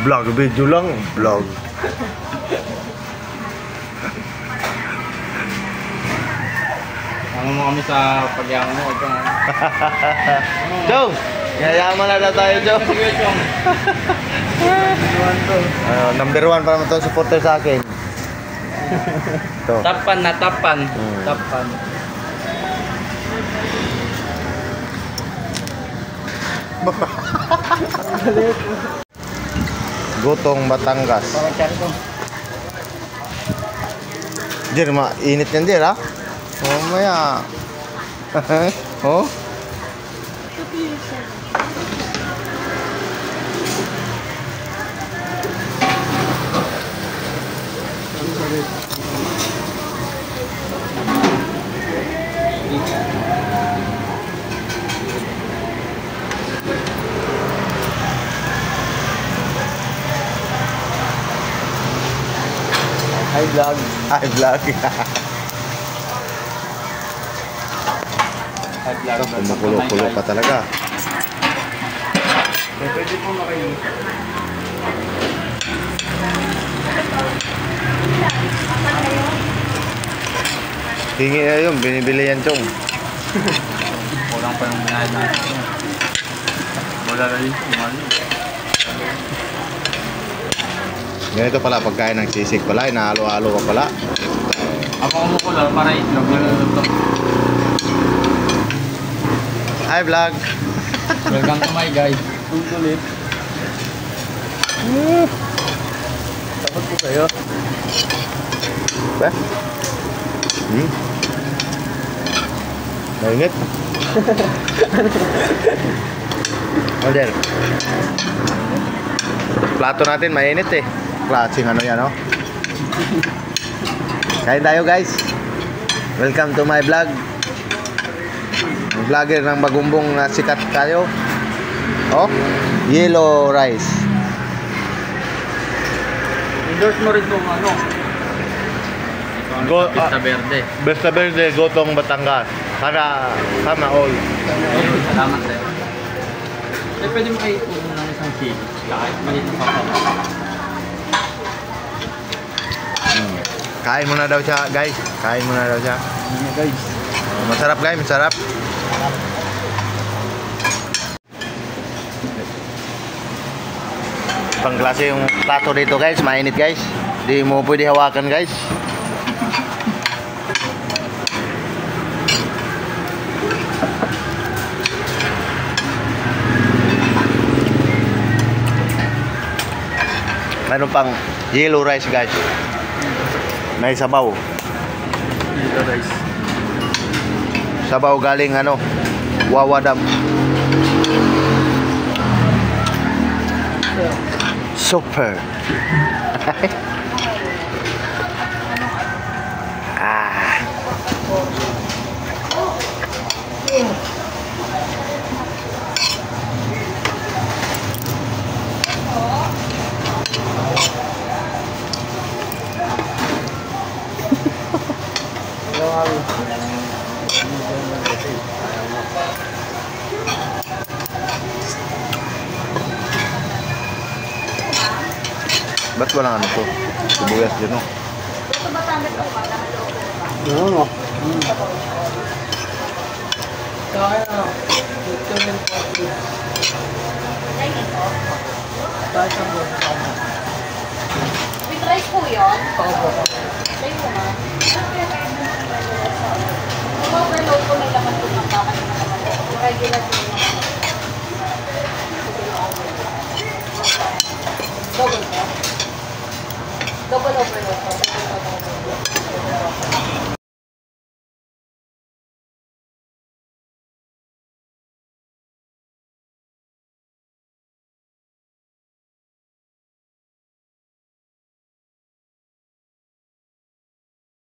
Vlog, video lang. Vlog. Ano mo kami sa pagyaman mo? Joe! Yayaman na na tayo, Joe. Number 1 para mo itong supporter sa akin. Tapan na tapan. Tapan. Gotong Batangas. Dir, init yan, Dir, ha? Oh, maya. Oh? Hi vlog. Hi vlog. Kumukulo-kulo pa talaga. Pwede po makain. Hingi na yun, binibili yan, Chong. Kulang pa yung minahin natin. Wala na rin kumali. Ganito pala pagkain ng sisig pala, inahalo-halo ka pala. Ako kumukulo para itlog naluluto. Hi vlog. Welcome to my guide. Tulit. Takot ko sa'yo. Ba? Mainit. Order. Plato natin mainit eh. Klaseng ano yan, oh. Kain tayo, guys. Welcome to my vlog. Vlogger ng Bagumbong na sikat tayo. Oh, yellow rice. Endorse mo rin itong ano. Besta Verde. Besta Verde, Gotong Batangas. Sana all. Salamat sa'yo. Eh, pwede mo kayo puno ng isang chili. Kahit maliit na papapa. Kain muna daw siya, guys. Kain muna daw siya. Guys. Masarap, guys. Masarap. Pangklase yung plato dito, guys. Mainit, guys. Di mo pwede hawakan, guys. Meron pang yellow rice, guys. May sabaw. Yellow rice. Sabaw galing ano, Wawa Dam. Super. Ah. Ba't walang ano to? Sibuyas dyan, no? Oo. With rice po yun? Oo. Try mo nga. Overload po nila man itong magkakan ng naman. Regular po nila. Double po? Double overload po.